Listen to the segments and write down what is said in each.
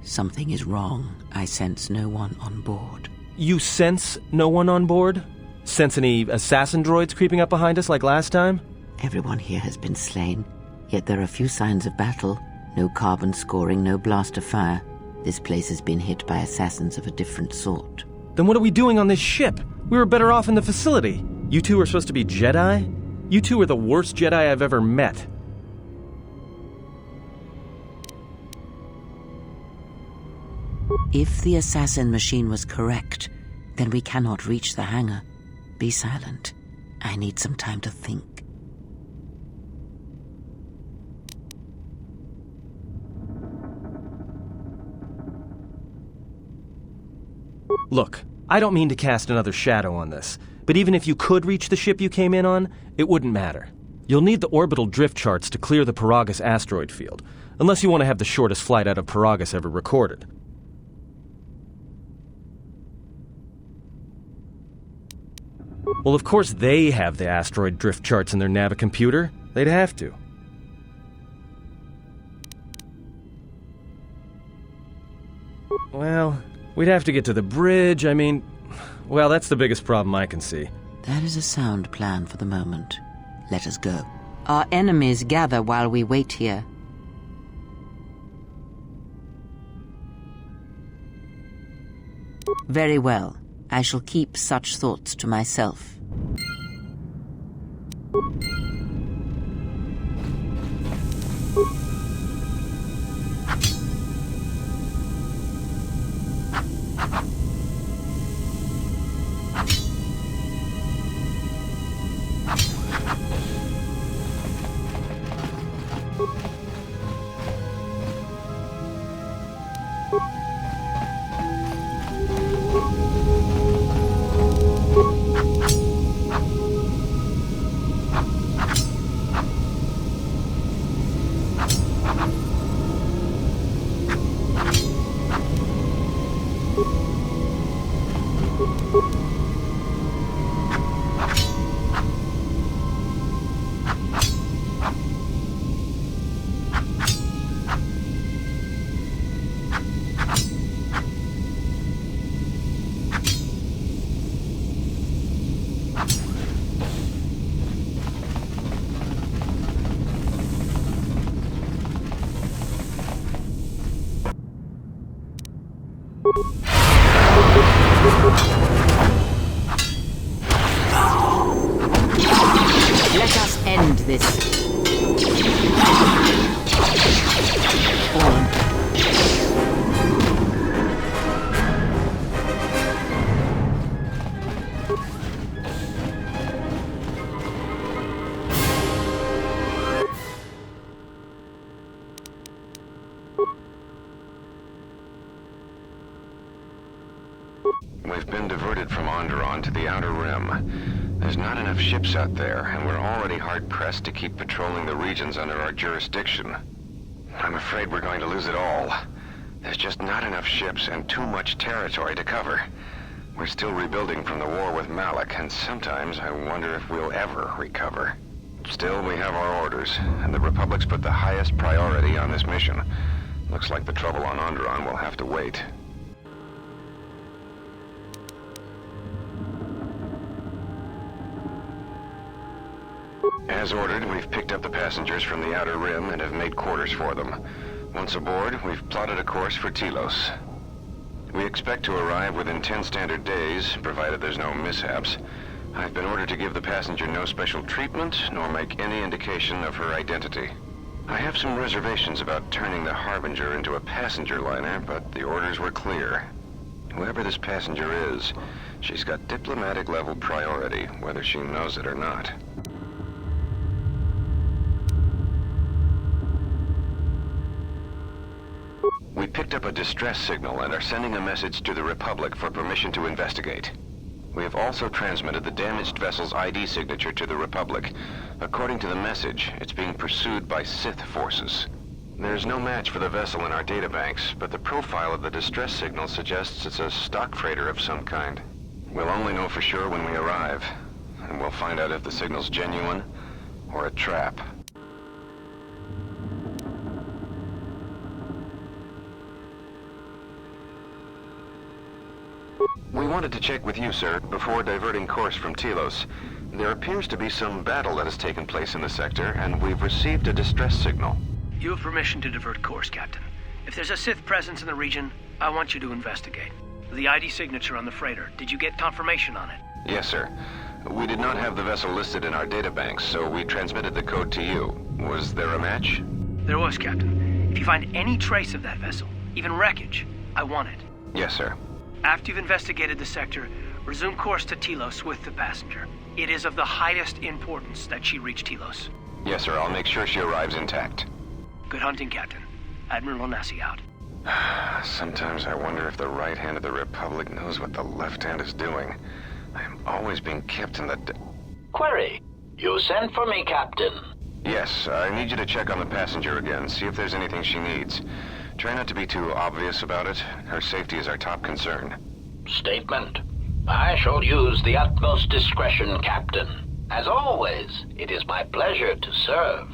Something is wrong. I sense no one on board. You sense no one on board? Sense any assassin droids creeping up behind us like last time? Everyone here has been slain, yet there are few signs of battle. No carbon scoring, no blaster fire. This place has been hit by assassins of a different sort. Then what are we doing on this ship? We were better off in the facility. You two are supposed to be Jedi? You two are the worst Jedi I've ever met. If the assassin machine was correct, then we cannot reach the hangar. Be silent. I need some time to think. Look, I don't mean to cast another shadow on this, but even if you could reach the ship you came in on, it wouldn't matter. You'll need the orbital drift charts to clear the Paragus asteroid field, unless you want to have the shortest flight out of Paragus ever recorded. Well, of course they have the asteroid drift charts in their Navicomputer. They'd have to. Well, we'd have to get to the bridge. I mean, well, that's the biggest problem I can see. That is a sound plan for the moment. Let us go. Our enemies gather while we wait here. Very well. I shall keep such thoughts to myself. Let us end this. We've been diverted from Onderon to the Outer Rim. There's not enough ships out there, and we're already hard-pressed to keep patrolling the regions under our jurisdiction. I'm afraid we're going to lose it all. There's just not enough ships and too much territory to cover. We're still rebuilding from the war with Malak, and sometimes I wonder if we'll ever recover. Still, we have our orders, and the Republic's put the highest priority on this mission. Looks like the trouble on Onderon will have to wait. As ordered, we've picked up the passengers from the Outer Rim and have made quarters for them. Once aboard, we've plotted a course for Telos. We expect to arrive within 10 standard days, provided there's no mishaps. I've been ordered to give the passenger no special treatment, nor make any indication of her identity. I have some reservations about turning the Harbinger into a passenger liner, but the orders were clear. Whoever this passenger is, she's got diplomatic level priority, whether she knows it or not. We picked up a distress signal and are sending a message to the Republic for permission to investigate. We have also transmitted the damaged vessel's ID signature to the Republic. According to the message, it's being pursued by Sith forces. There's no match for the vessel in our databanks, but the profile of the distress signal suggests it's a stock freighter of some kind. We'll only know for sure when we arrive, and we'll find out if the signal's genuine or a trap. We wanted to check with you, sir, before diverting course from Telos. There appears to be some battle that has taken place in the sector, and we've received a distress signal. You have permission to divert course, Captain. If there's a Sith presence in the region, I want you to investigate. The ID signature on the freighter, did you get confirmation on it? Yes, sir. We did not have the vessel listed in our databanks, so we transmitted the code to you. Was there a match? There was, Captain. If you find any trace of that vessel, even wreckage, I want it. Yes, sir. After you've investigated the sector, resume course to Telos with the passenger. It is of the highest importance that she reach Telos. Yes, sir. I'll make sure she arrives intact. Good hunting, Captain. Admiral Onasi out. Sometimes I wonder if the right hand of the Republic knows what the left hand is doing. I am always being kept in the... Query. You sent for me, Captain. Yes, I need you to check on the passenger again, see if there's anything she needs. Try not to be too obvious about it. Her safety is our top concern. Statement. I shall use the utmost discretion, Captain. As always, it is my pleasure to serve.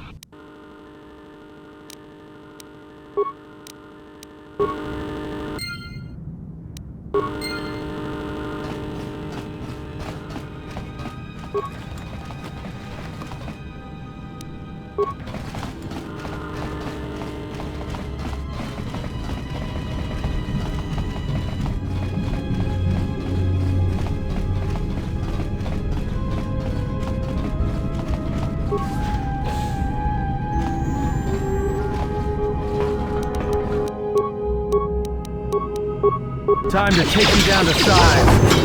Time to take you down to size.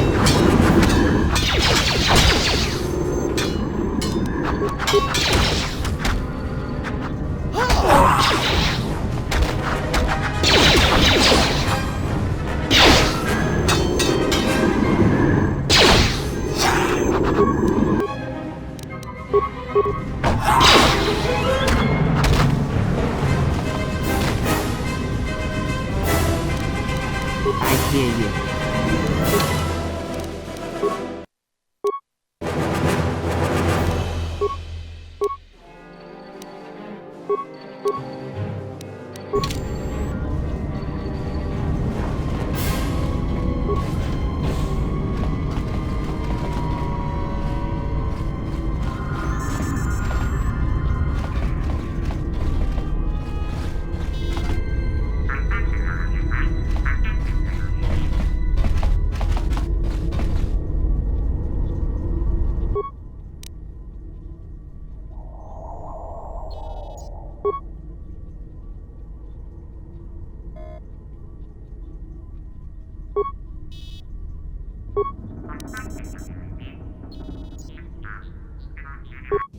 I hear you.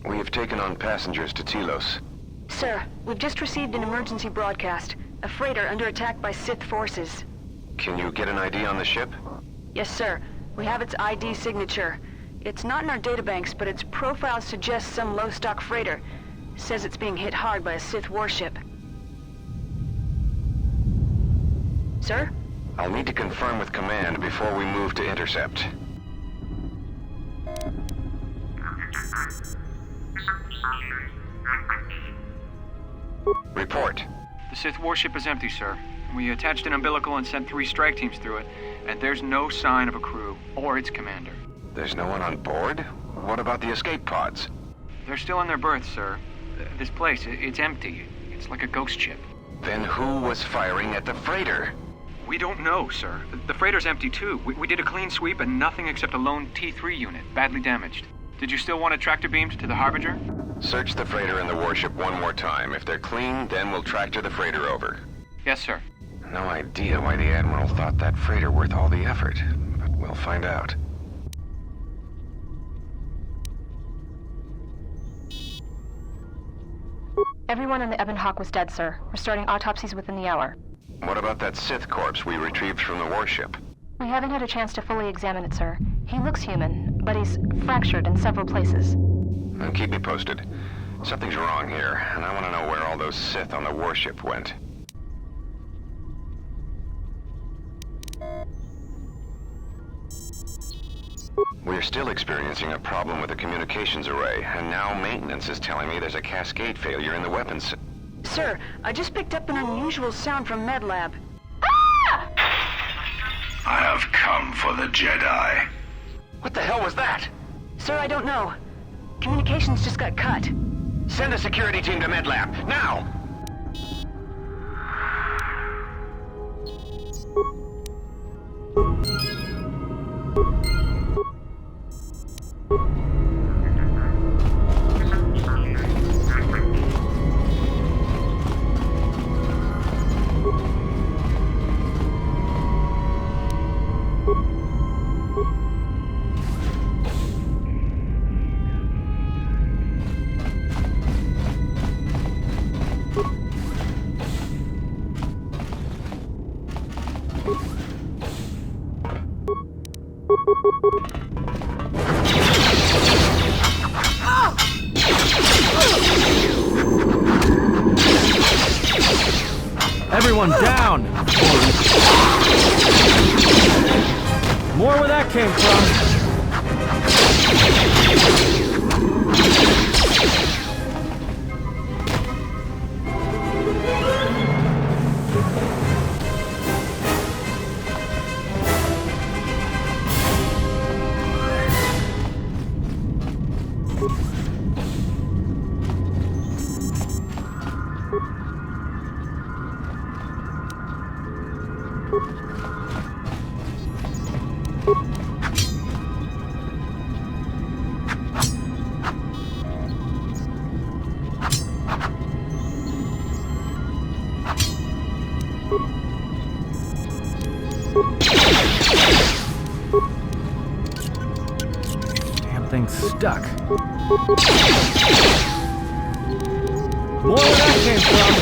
We have taken on passengers to Telos. Sir, we've just received an emergency broadcast. A freighter under attack by Sith forces. Can you get an ID on the ship? Yes, sir. We have its ID signature. It's not in our databanks, but its profile suggests some low-stock freighter. Says it's being hit hard by a Sith warship. Sir? I'll need to confirm with command before we move to intercept. Report. The Sith warship is empty, sir. We attached an umbilical and sent 3 strike teams through it, and there's no sign of a crew or its commander. There's no one on board? What about the escape pods? They're still in their berths, sir. This place, it's empty. It's like a ghost ship. Then who was firing at the freighter? We don't know, sir. The freighter's empty, too. We did a clean sweep and nothing except a lone T3 unit, badly damaged. Did you still want a tractor beamed to the Harbinger? Search the freighter and the warship one more time. If they're clean, then we'll tractor the freighter over. Yes, sir. No idea why the Admiral thought that freighter worth all the effort, but we'll find out. Everyone on the Ebon Hawk was dead, sir. We're starting autopsies within the hour. What about that Sith corpse we retrieved from the warship? We haven't had a chance to fully examine it, sir. He looks human, but he's fractured in several places. Then keep me posted. Something's wrong here, and I want to know where all those Sith on the warship went. We're still experiencing a problem with the communications array, and now maintenance is telling me there's a cascade failure in the weapons. Sir, I just picked up an unusual sound from MedLab. I have come for the Jedi. What the hell was that? Sir, I don't know. Communications just got cut. Send a security team to MedLab, now! Everyone down! More where that came from. Stuck. More where that came from.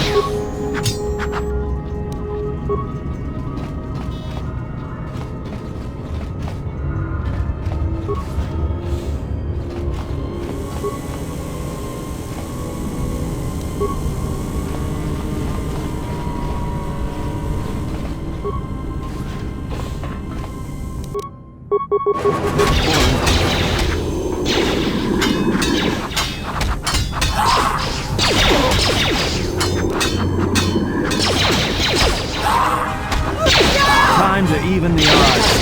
Time to even the odds.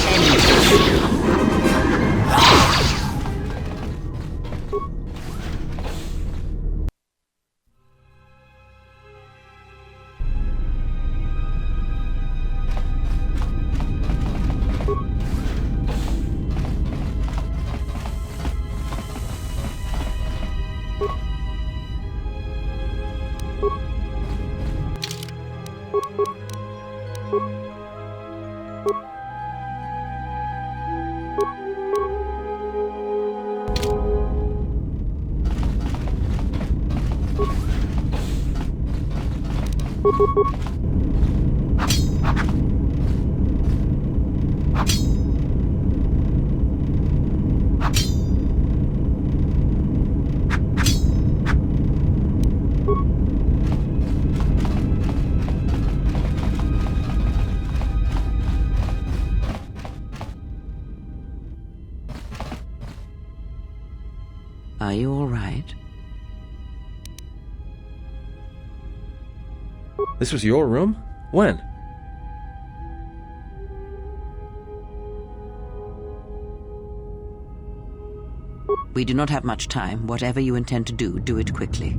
Are you all right? This was your room? When? We do not have much time. Whatever you intend to do, do it quickly.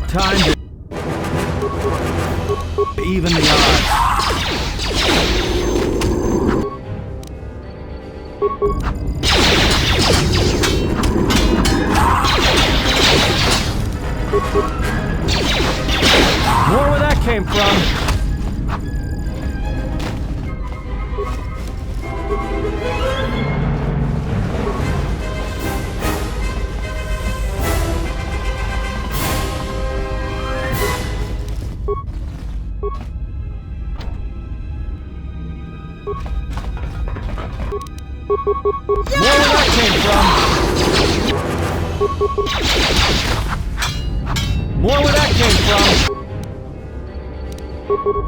Time to even the odds. More where that came from! More where that came from!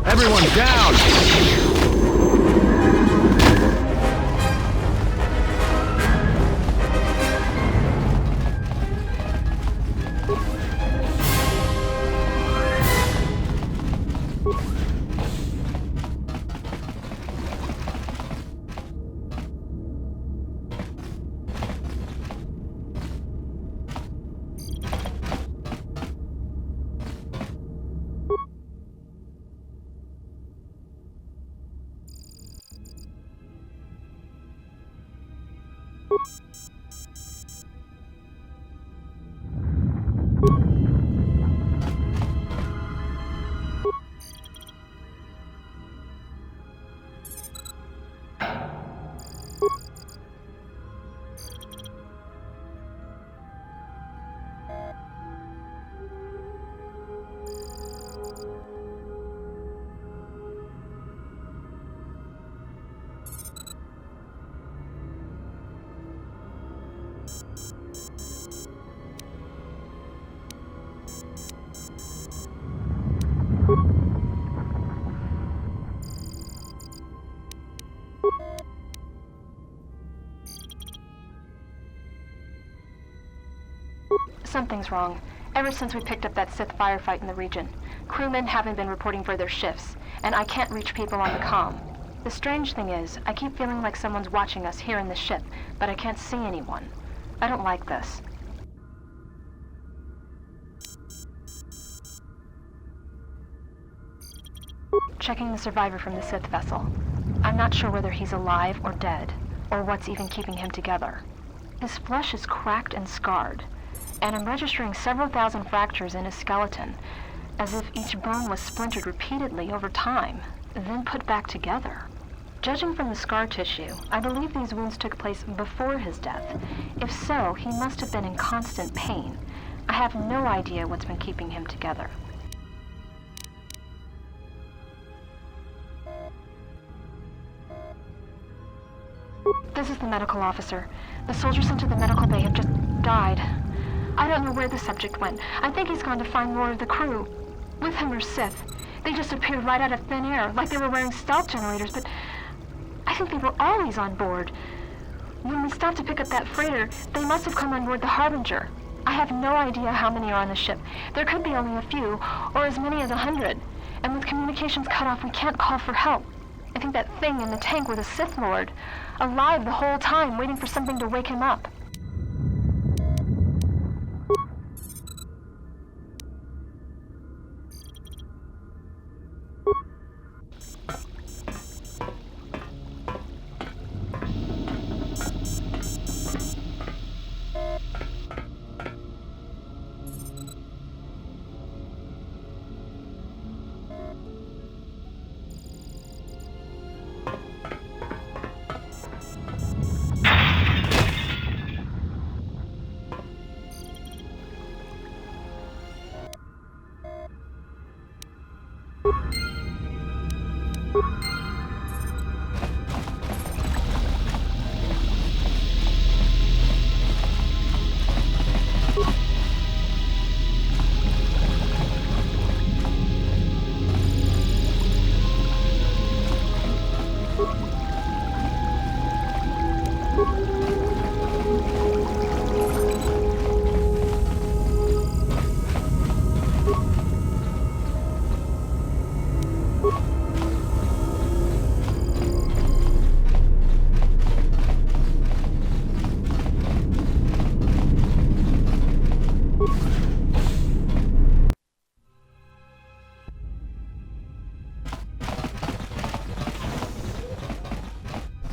Everyone down! Something's wrong. Ever since we picked up that Sith firefight in the region, crewmen haven't been reporting for their shifts, and I can't reach people on the comm. The strange thing is, I keep feeling like someone's watching us here in the ship, but I can't see anyone. I don't like this. Checking the survivor from the Sith vessel. I'm not sure whether he's alive or dead, or what's even keeping him together. His flesh is cracked and scarred, and I'm registering several thousand fractures in his skeleton, as if each bone was splintered repeatedly over time, then put back together. Judging from the scar tissue, I believe these wounds took place before his death. If so, he must have been in constant pain. I have no idea what's been keeping him together. This is the medical officer. The soldiers sent to the medical bay have just died. I don't know where the subject went. I think he's gone to find more of the crew. With him are Sith. They just appeared right out of thin air, like they were wearing stealth generators, but I think they were always on board. When we stopped to pick up that freighter, they must have come on board the Harbinger. I have no idea how many are on the ship. There could be only a few, or as many as 100. And with communications cut off, we can't call for help. I think that thing in the tank was a Sith Lord, alive the whole time, waiting for something to wake him up.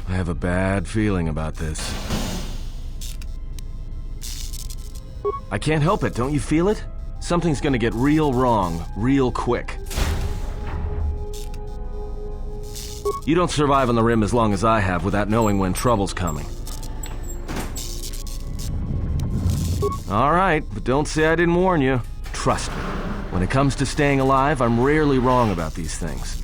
I have a bad feeling about this. I can't help it, don't you feel it? Something's gonna get real wrong, real quick. You don't survive on the Rim as long as I have without knowing when trouble's coming. Alright, but don't say I didn't warn you. Trust me, when it comes to staying alive, I'm rarely wrong about these things.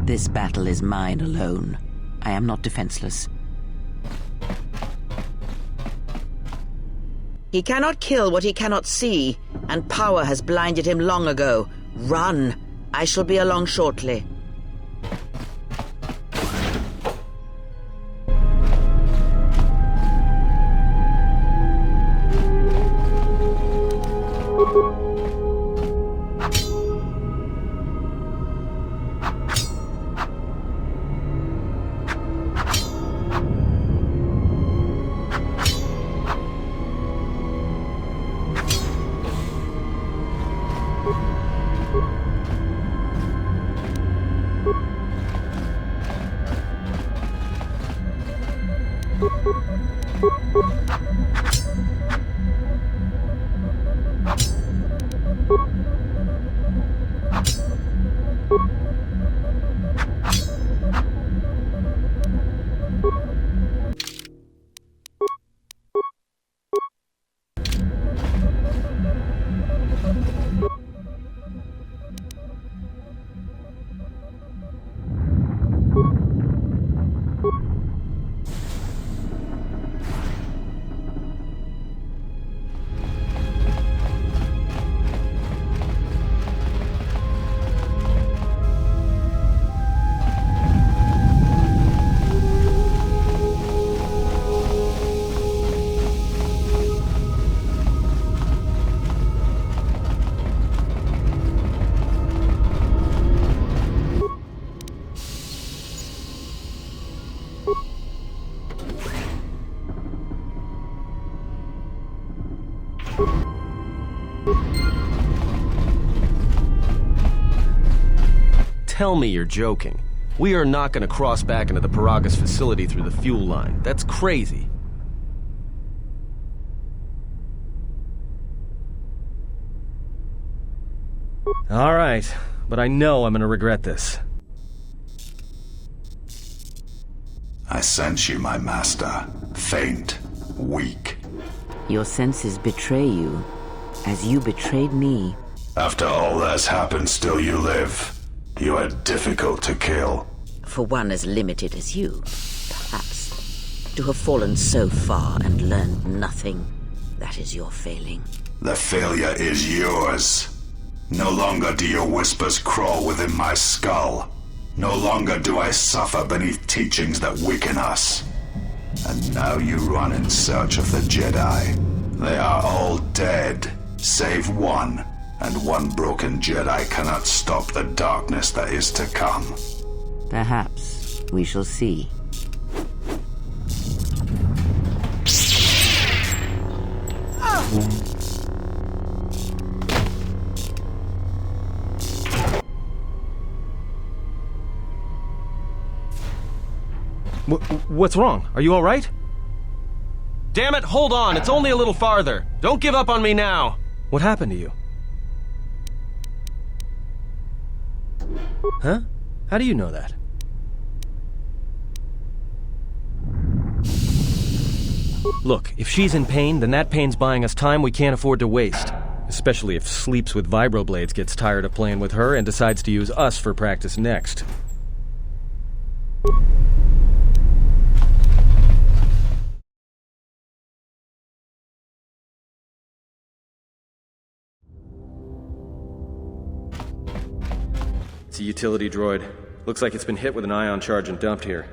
This battle is mine alone. I am not defenseless. He cannot kill what he cannot see, and power has blinded him long ago. Run! I shall be along shortly. Tell me you're joking. We are not going to cross back into the Paragas facility through the fuel line. That's crazy. All right, but I know I'm going to regret this. I sense you, my master. Faint, weak. Your senses betray you, as you betrayed me. After all that's happened, still you live. You are difficult to kill. For one as limited as you, perhaps. To have fallen so far and learned nothing, that is your failing. The failure is yours. No longer do your whispers crawl within my skull. No longer do I suffer beneath teachings that weaken us. And now you run in search of the Jedi. They are all dead, save one. And one broken Jedi cannot stop the darkness that is to come. Perhaps we shall see. What's wrong? Are you all right? Damn it, hold on. It's only a little farther. Don't give up on me now. What happened to you? Huh? How do you know that? Look, if she's in pain, then that pain's buying us time we can't afford to waste. Especially if Sleeps with Vibroblades gets tired of playing with her and decides to use us for practice next. It's a utility droid. Looks like it's been hit with an ion charge and dumped here.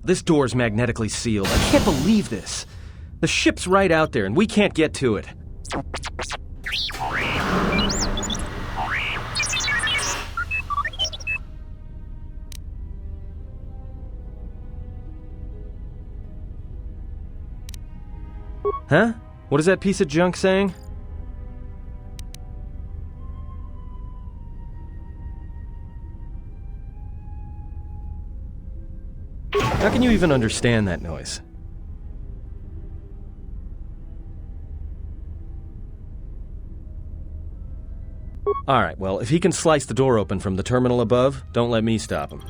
This door's magnetically sealed. I can't believe this. The ship's right out there, and we can't get to it. Huh? What is that piece of junk saying? How can you even understand that noise? Alright, well, if he can slice the door open from the terminal above, don't let me stop him.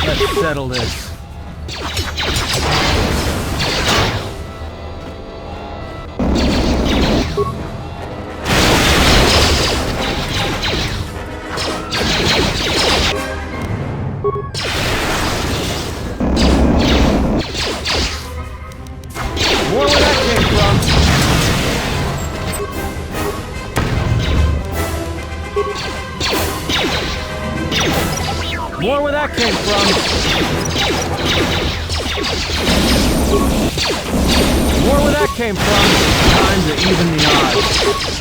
Let's settle this. More where that came from. More where that came from. More where that came from. Time to even the odds.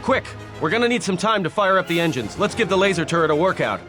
Quick! We're gonna need some time to fire up the engines. Let's give the laser turret a workout.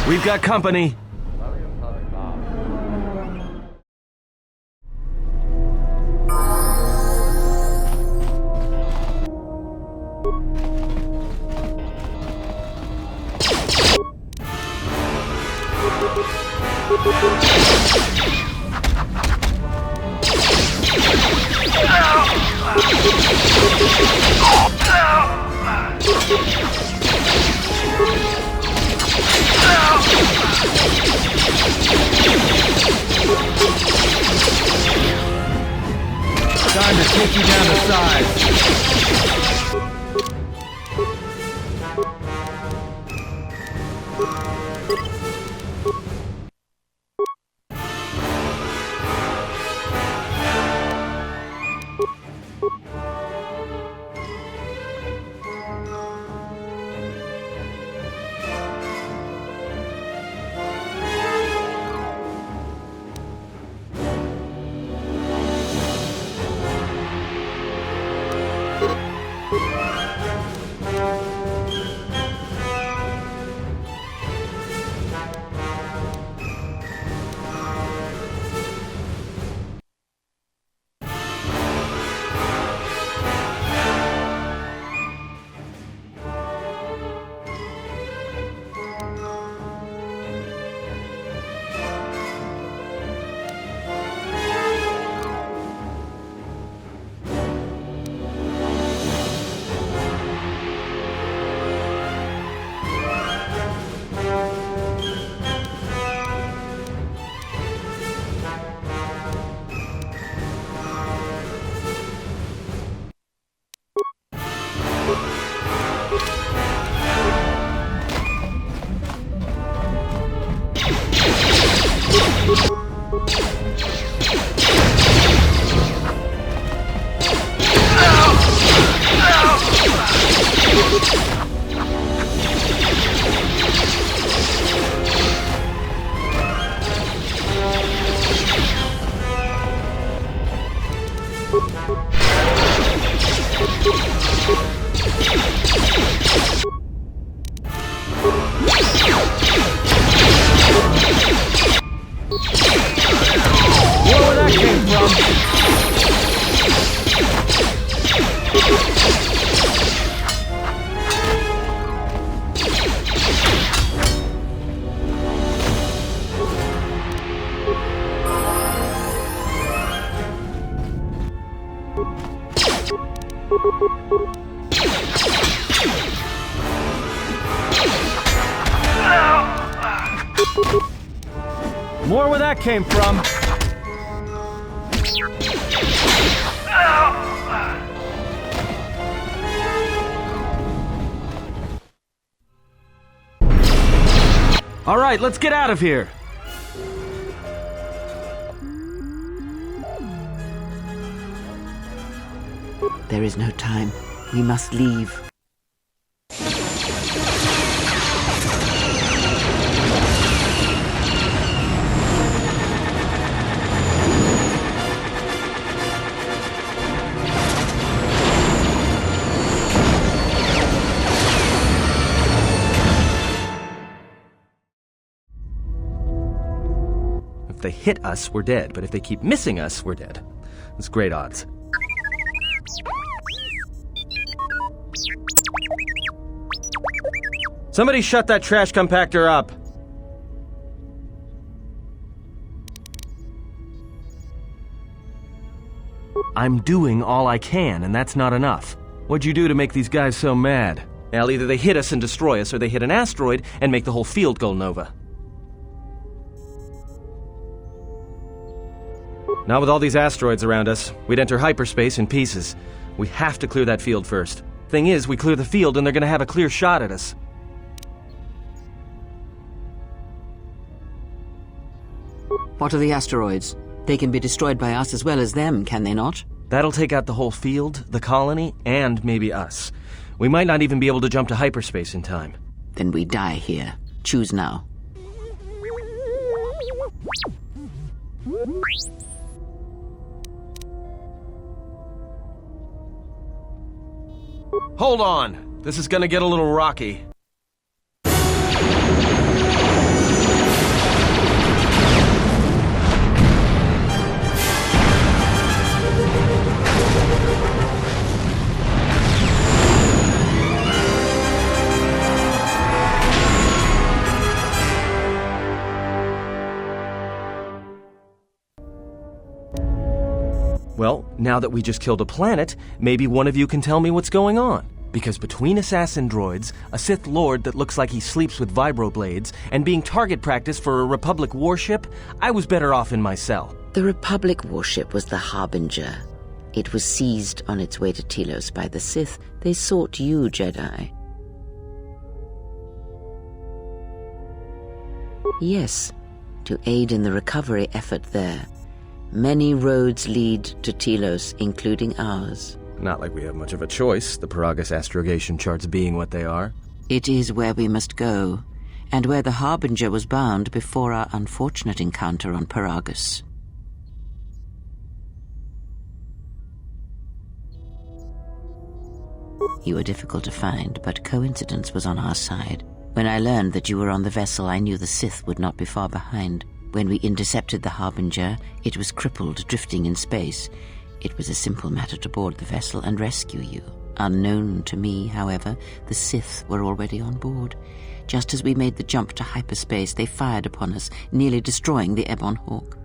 We've got company. Time to take you down to size. Where that came from? More where that came from. All right, let's get out of here. There is no time. We must leave. If they hit us, we're dead. But if they keep missing us, we're dead. That's great odds. Somebody shut that trash compactor up. I'm doing all I can, and that's not enough. What'd you do to make these guys so mad? Well, either they hit us and destroy us, or they hit an asteroid and make the whole field go nova. Not with all these asteroids around us. We'd enter hyperspace in pieces. We have to clear that field first. Thing is, we clear the field and they're gonna have a clear shot at us. What are the asteroids? They can be destroyed by us as well as them, can they not? That'll take out the whole field, the colony, and maybe us. We might not even be able to jump to hyperspace in time. Then we die here. Choose now. Hold on! This is gonna get a little rocky. Well, now that we just killed a planet, maybe one of you can tell me what's going on. Because between assassin droids, a Sith Lord that looks like he sleeps with vibroblades, and being target practice for a Republic warship, I was better off in my cell. The Republic warship was the Harbinger. It was seized on its way to Telos by the Sith. They sought you, Jedi. Yes, to aid in the recovery effort there. Many roads lead to Telos, including ours. Not like we have much of a choice, the Paragus astrogation charts being what they are. It is where we must go, and where the Harbinger was bound before our unfortunate encounter on Paragus. You were difficult to find, but coincidence was on our side. When I learned that you were on the vessel, I knew the Sith would not be far behind. When we intercepted the Harbinger, it was crippled, drifting in space. It was a simple matter to board the vessel and rescue you. Unknown to me, however, the Sith were already on board. Just as we made the jump to hyperspace, they fired upon us, nearly destroying the Ebon Hawk.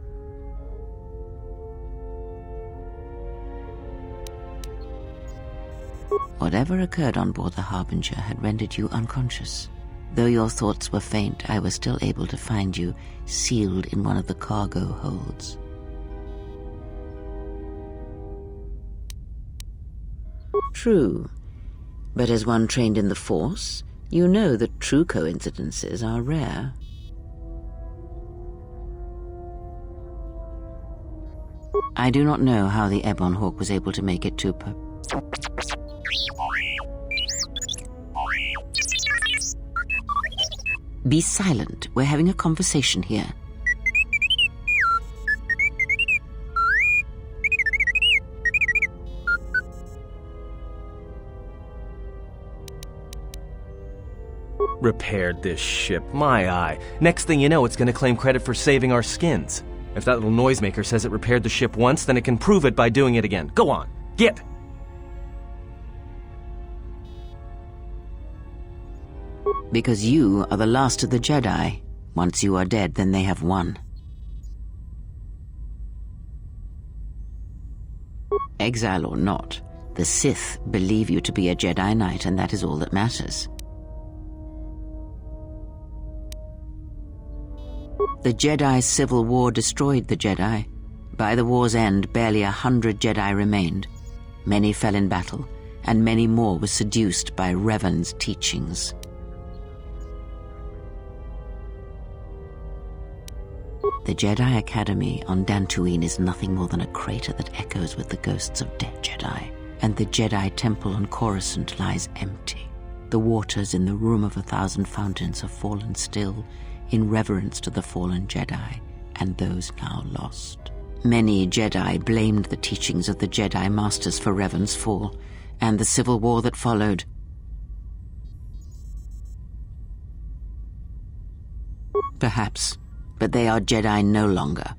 Whatever occurred on board the Harbinger had rendered you unconscious. Though your thoughts were faint, I was still able to find you, sealed in one of the cargo holds. True, but as one trained in the Force, you know that true coincidences are rare. I do not know how the Ebon Hawk was able to make it to Be silent. We're having a conversation here. Repaired this ship, my eye. Next thing you know, it's gonna claim credit for saving our skins. If that little noisemaker says it repaired the ship once, then it can prove it by doing it again. Go on, get! Because you are the last of the Jedi. Once you are dead, then they have won. Exile or not, the Sith believe you to be a Jedi Knight, and that is all that matters. The Jedi Civil War destroyed the Jedi. By the war's end, barely 100 Jedi remained. Many fell in battle, and many more were seduced by Revan's teachings. The Jedi Academy on Dantooine is nothing more than a crater that echoes with the ghosts of dead Jedi, and the Jedi Temple on Coruscant lies empty. The waters in the Room of 1,000 Fountains have fallen still, in reverence to the fallen Jedi and those now lost. Many Jedi blamed the teachings of the Jedi Masters for Revan's fall, and the civil war that followed. Perhaps, but they are Jedi no longer.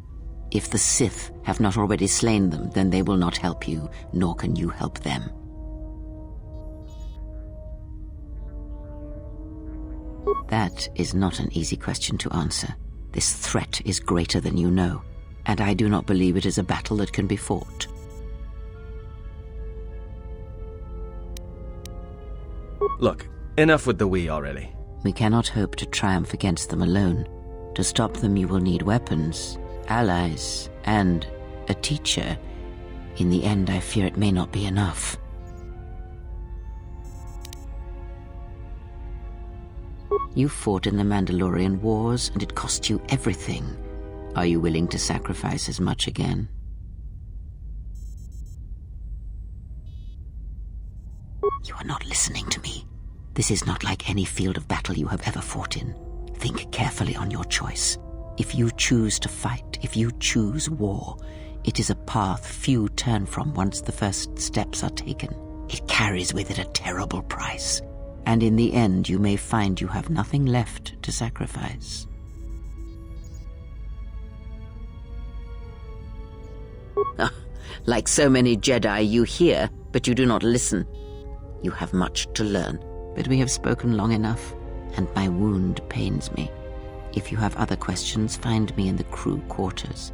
If the Sith have not already slain them, then they will not help you, nor can you help them. That is not an easy question to answer. This threat is greater than you know, and I do not believe it is a battle that can be fought. Look, enough with the we already. We cannot hope to triumph against them alone. To stop them, you will need weapons, allies, and a teacher. In the end, I fear it may not be enough. You fought in the Mandalorian Wars, and it cost you everything. Are you willing to sacrifice as much again? You are not listening to me. This is not like any field of battle you have ever fought in. Think carefully on your choice. If you choose to fight, if you choose war, it is a path few turn from once the first steps are taken. It carries with it a terrible price, and in the end you may find you have nothing left to sacrifice. Like so many Jedi, you hear, but you do not listen. You have much to learn, but we have spoken long enough, and my wound pains me. If you have other questions, find me in the crew quarters.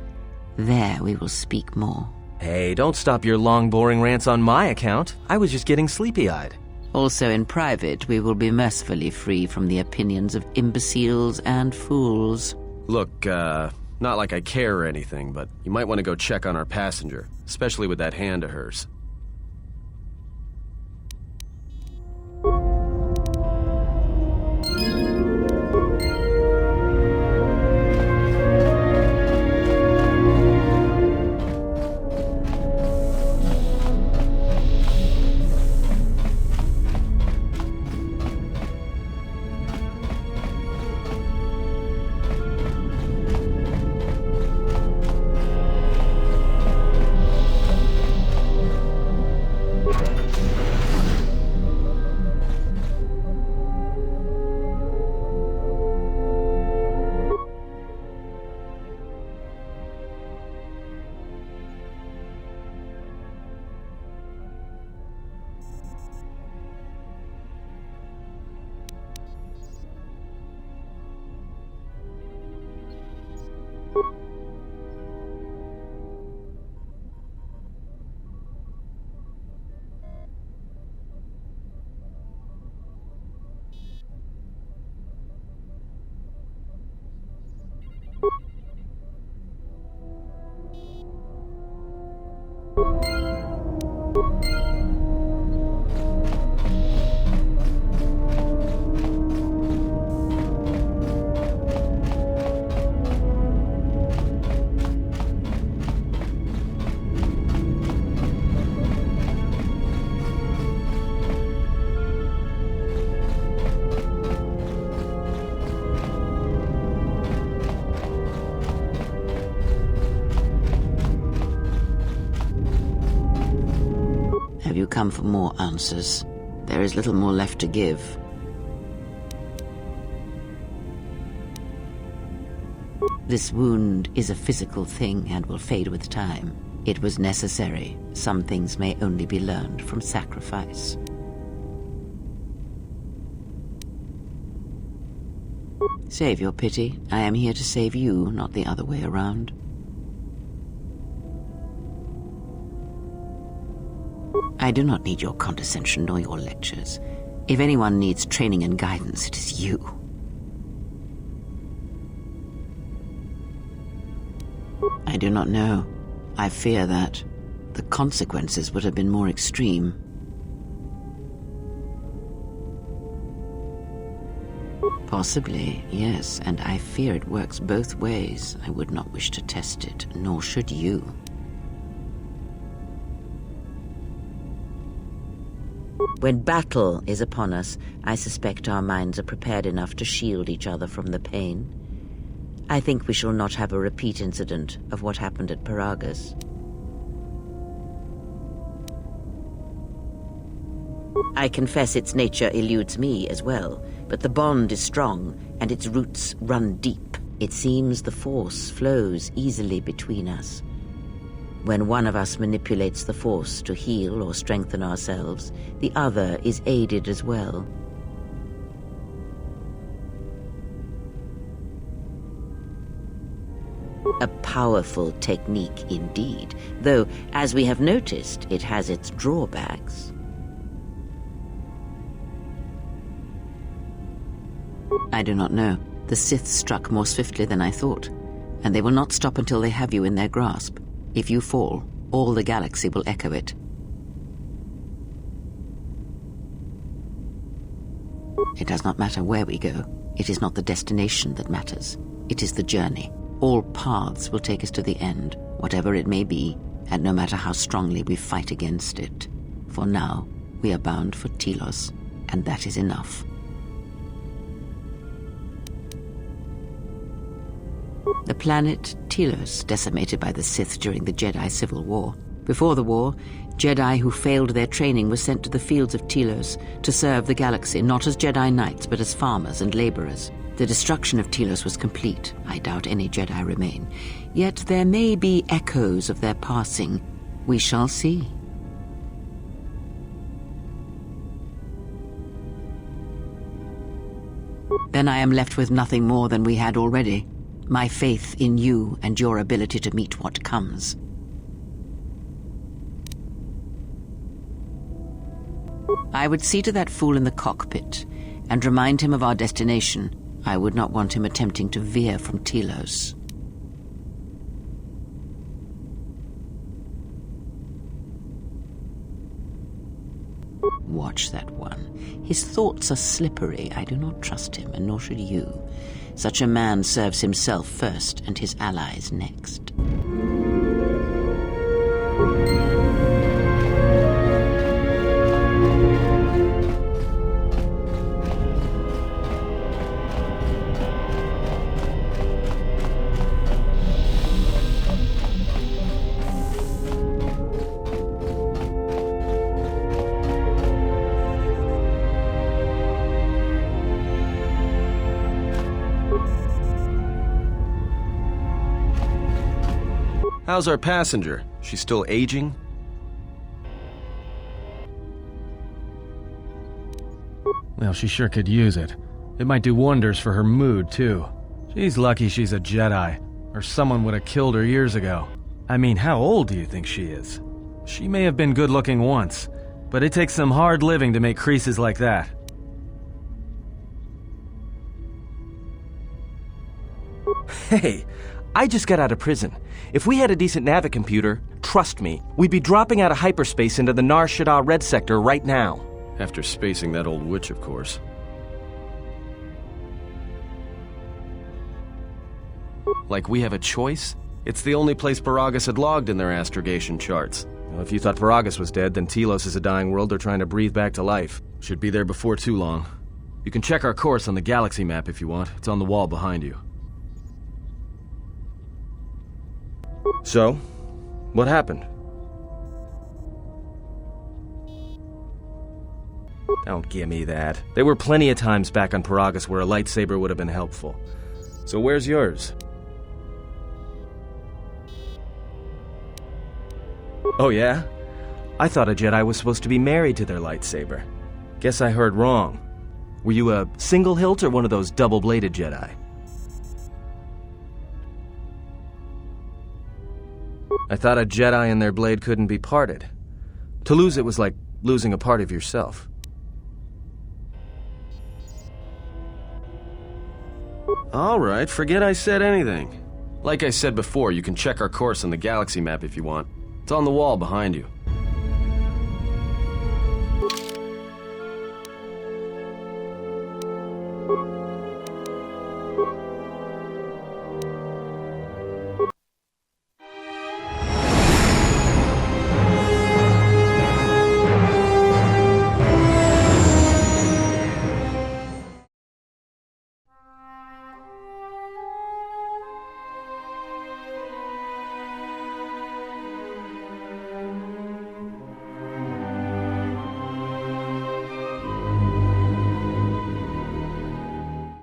There we will speak more. Hey, don't stop your long, boring rants on my account. I was just getting sleepy-eyed. Also in private, we will be mercifully free from the opinions of imbeciles and fools. Look, not like I care or anything, but you might want to go check on our passenger, especially with that hand of hers. Have you come for more answers? There is little more left to give. This wound is a physical thing and will fade with time. It was necessary. Some things may only be learned from sacrifice. Save your pity. I am here to save you, not the other way around. I do not need your condescension nor your lectures. If anyone needs training and guidance, it is you. I do not know. I fear that the consequences would have been more extreme. Possibly, yes, and I fear it works both ways. I would not wish to test it, nor should you. When battle is upon us, I suspect our minds are prepared enough to shield each other from the pain. I think we shall not have a repeat incident of what happened at Paragus. I confess its nature eludes me as well, but the bond is strong, and its roots run deep. It seems the force flows easily between us. When one of us manipulates the force to heal or strengthen ourselves, the other is aided as well. A powerful technique indeed, though, as we have noticed, it has its drawbacks. I do not know. The Sith struck more swiftly than I thought, and they will not stop until they have you in their grasp. If you fall, all the galaxy will echo it. It does not matter where we go. It is not the destination that matters. It is the journey. All paths will take us to the end, whatever it may be, and no matter how strongly we fight against it. For now, we are bound for Telos, and that is enough. The planet Telos, decimated by the Sith during the Jedi Civil War. Before the war, Jedi who failed their training were sent to the fields of Telos to serve the galaxy, not as Jedi Knights, but as farmers and laborers. The destruction of Telos was complete. I doubt any Jedi remain. Yet there may be echoes of their passing. We shall see. Then I am left with nothing more than we had already. My faith in you and your ability to meet what comes. I would see to that fool in the cockpit and remind him of our destination. I would not want him attempting to veer from Telos. Watch that one. His thoughts are slippery. I do not trust him, and nor should you. Such a man serves himself first and his allies next. How's our passenger? She's still aging? Well, she sure could use it. It might do wonders for her mood, too. She's lucky she's a Jedi, or someone would have killed her years ago. I mean, how old do you think she is? She may have been good-looking once, but it takes some hard living to make creases like that. Hey, I just got out of prison. If we had a decent navicomputer, trust me, we'd be dropping out of hyperspace into the Nar Shaddaa Red Sector right now. After spacing that old witch, of course. Like we have a choice? It's the only place Paragus had logged in their astrogation charts. Well, if you thought Paragus was dead, then Telos is a dying world they're trying to breathe back to life. Should be there before too long. You can check our course on the galaxy map if you want. It's on the wall behind you. So, what happened? Don't give me that. There were plenty of times back on Paragus where a lightsaber would have been helpful. So where's yours? Oh yeah? I thought a Jedi was supposed to be married to their lightsaber. Guess I heard wrong. Were you a single hilt or one of those double-bladed Jedi? I thought a Jedi and their blade couldn't be parted. To lose it was like losing a part of yourself. Alright, forget I said anything. Like I said before, you can check our course on the galaxy map if you want. It's on the wall behind you.